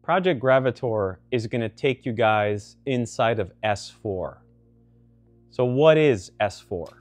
Project Gravitaur is going to take you guys inside of S4. So what is S4?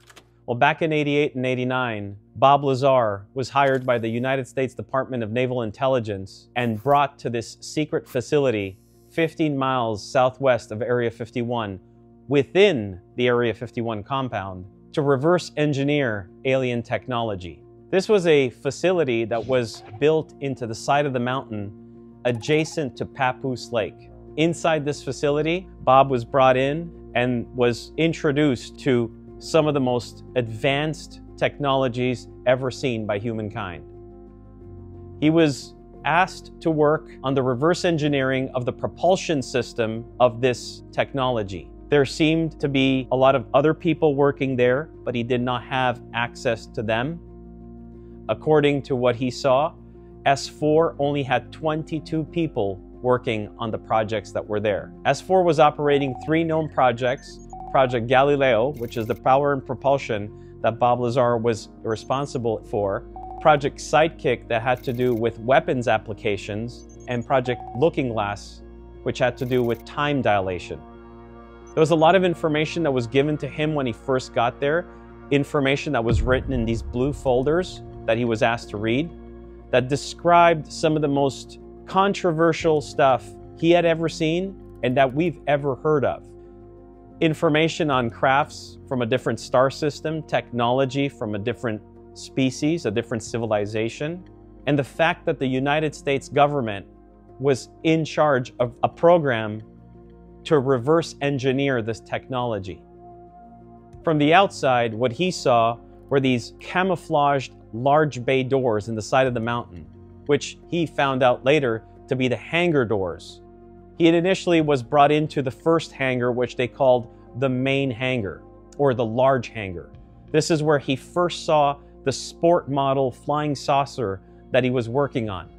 Well, back in '88 and '89, Bob Lazar was hired by the United States Department of Naval Intelligence and brought to this secret facility 15 miles southwest of Area 51 within the Area 51 compound to reverse engineer alien technology. This was a facility that was built into the side of the mountain adjacent to Papoose Lake. Inside this facility, Bob was brought in and was introduced to some of the most advanced technologies ever seen by humankind. He was asked to work on the reverse engineering of the propulsion system of this technology. There seemed to be a lot of other people working there, but he did not have access to them. According to what he saw, S4 only had 22 people working on the projects that were there. S4 was operating 3 known projects: Project Galileo, which is the power and propulsion that Bob Lazar was responsible for; Project Sidekick, that had to do with weapons applications; and Project Looking Glass, which had to do with time dilation. There was a lot of information that was given to him when he first got there, information that was written in these blue folders that he was asked to read, that described some of the most controversial stuff he had ever seen and that we've ever heard of. Information on crafts from a different star system, technology from a different species, a different civilization, and the fact that the United States government was in charge of a program to reverse engineer this technology. From the outside, what he saw were these camouflaged large bay doors in the side of the mountain, which he found out later to be the hangar doors. He initially was brought into the first hangar, which they called the main hangar, or the large hangar. This is where he first saw the sport model flying saucer that he was working on.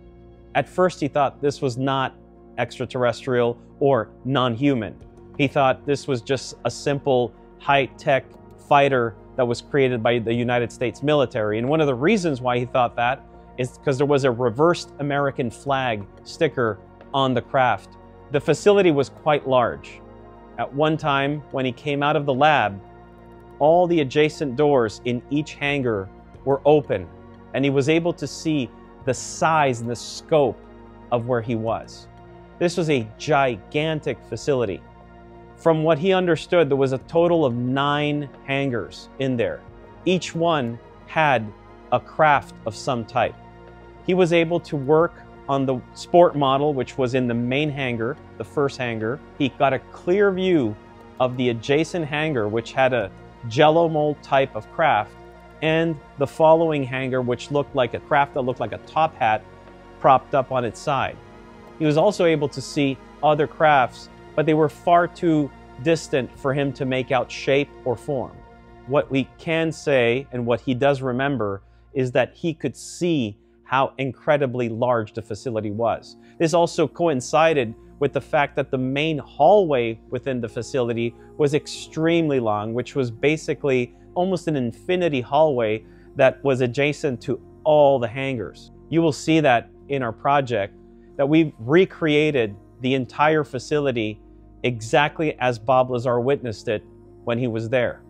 At first he thought this was not extraterrestrial or non-human. He thought this was just a simple high-tech fighter that was created by the United States military. And one of the reasons why he thought that is because there was a reversed American flag sticker on the craft. The facility was quite large. At one time, when he came out of the lab, all the adjacent doors in each hangar were open, and he was able to see the size and the scope of where he was. This was a gigantic facility. From what he understood, there was a total of 9 hangars in there. Each one had a craft of some type. He was able to work on the sport model, which was in the main hangar, the first hangar. He got a clear view of the adjacent hangar, which had a jello mold type of craft, and the following hangar, which looked like a craft that looked like a top hat propped up on its side. He was also able to see other crafts, but they were far too distant for him to make out shape or form. What we can say, and what he does remember, is that he could see how incredibly large the facility was. This also coincided with the fact that the main hallway within the facility was extremely long, which was basically almost an infinity hallway that was adjacent to all the hangars. You will see that in our project, that we've recreated the entire facility exactly as Bob Lazar witnessed it when he was there.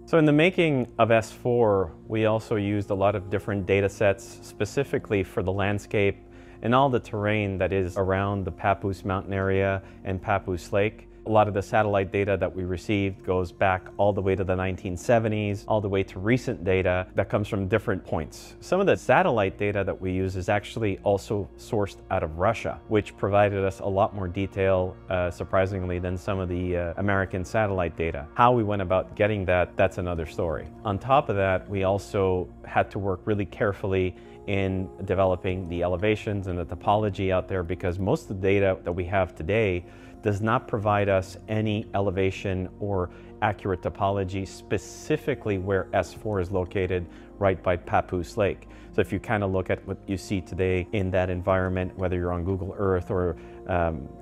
So in the making of S4, we also used a lot of different data sets specifically for the landscape and all the terrain that is around the Papoose Mountain area and Papoose Lake. A lot of the satellite data that we received goes back all the way to the 1970s, all the way to recent data that comes from different points. Some of the satellite data that we use is actually also sourced out of Russia, which provided us a lot more detail, surprisingly, than some of the American satellite data. How we went about getting that, that's another story. On top of that, we also had to work really carefully in developing the elevations and the topology out there, because most of the data that we have today does not provide us any elevation or accurate topology specifically where S4 is located right by Papoose Lake. So if you kind of look at what you see today in that environment, whether you're on Google Earth or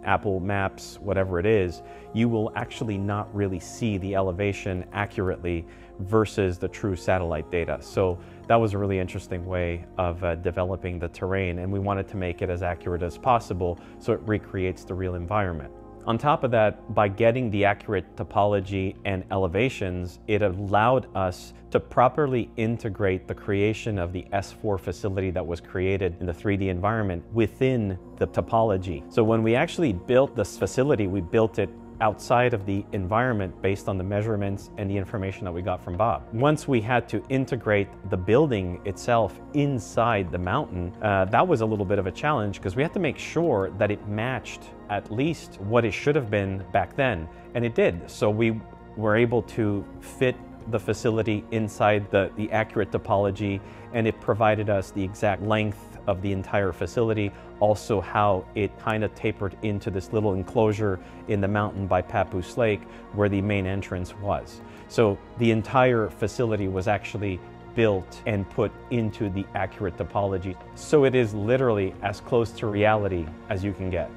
Apple Maps, whatever it is, you will actually not really see the elevation accurately versus the true satellite data. So that was a really interesting way of developing the terrain, and we wanted to make it as accurate as possible so it recreates the real environment. On top of that, by getting the accurate topology and elevations, it allowed us to properly integrate the creation of the S4 facility that was created in the 3D environment within the topology. So when we actually built this facility, we built it outside of the environment based on the measurements and the information that we got from Bob. Once we had to integrate the building itself inside the mountain, that was a little bit of a challenge because we had to make sure that it matched at least what it should have been back then, and it did. So we were able to fit the facility inside the accurate topology, and it provided us the exact length of the entire facility, also how it kind of tapered into this little enclosure in the mountain by Papoose Lake where the main entrance was. So the entire facility was actually built and put into the accurate topology. So it is literally as close to reality as you can get.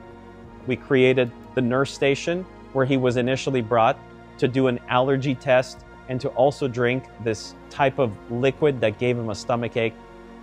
We created the nurse station where he was initially brought to do an allergy test and to also drink this type of liquid that gave him a stomachache.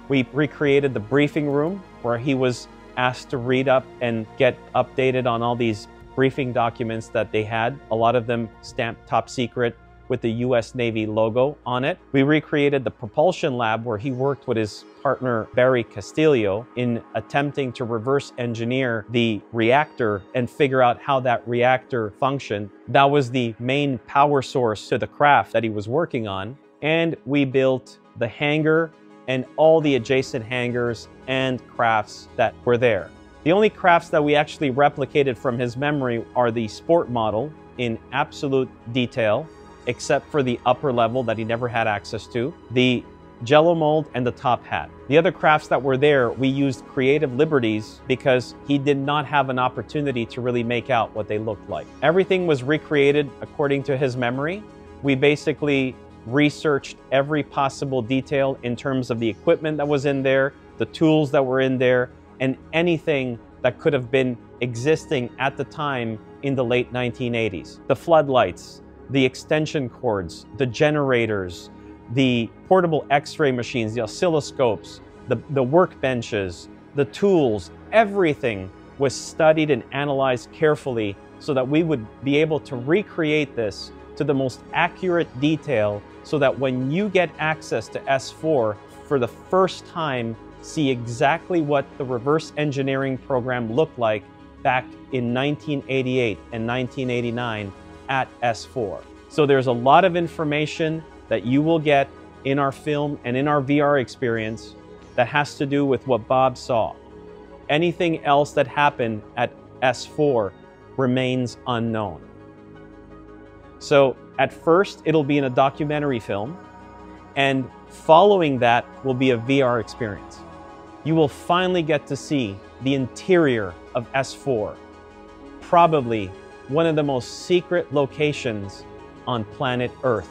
We recreated the briefing room where he was asked to read up and get updated on all these briefing documents that they had, a lot of them stamped top secret with the US Navy logo on it. We recreated the propulsion lab where he worked with his partner Barry Castillo in attempting to reverse engineer the reactor and figure out how that reactor functioned. That was the main power source to the craft that he was working on. And we built the hangar and all the adjacent hangars and crafts that were there. The only crafts that we actually replicated from his memory are the sport model in absolute detail, except for the upper level that he never had access to, the Jello mold, and the top hat. The other crafts that were there, we used creative liberties because he did not have an opportunity to really make out what they looked like. Everything was recreated according to his memory. We basically researched every possible detail in terms of the equipment that was in there, the tools that were in there, and anything that could have been existing at the time in the late 1980s. The floodlights, the extension cords, the generators, the portable X-ray machines, the oscilloscopes, the workbenches, the tools, everything was studied and analyzed carefully so that we would be able to recreate this to the most accurate detail so that when you get access to S4 for the first time, see exactly what the reverse engineering program looked like back in 1988 and 1989 at S4. So there's a lot of information that you will get in our film and in our VR experience that has to do with what Bob saw. Anything else that happened at S4 remains unknown. So at first, it'll be in a documentary film, and following that will be a VR experience. You will finally get to see the interior of S4, probably one of the most secret locations on planet Earth.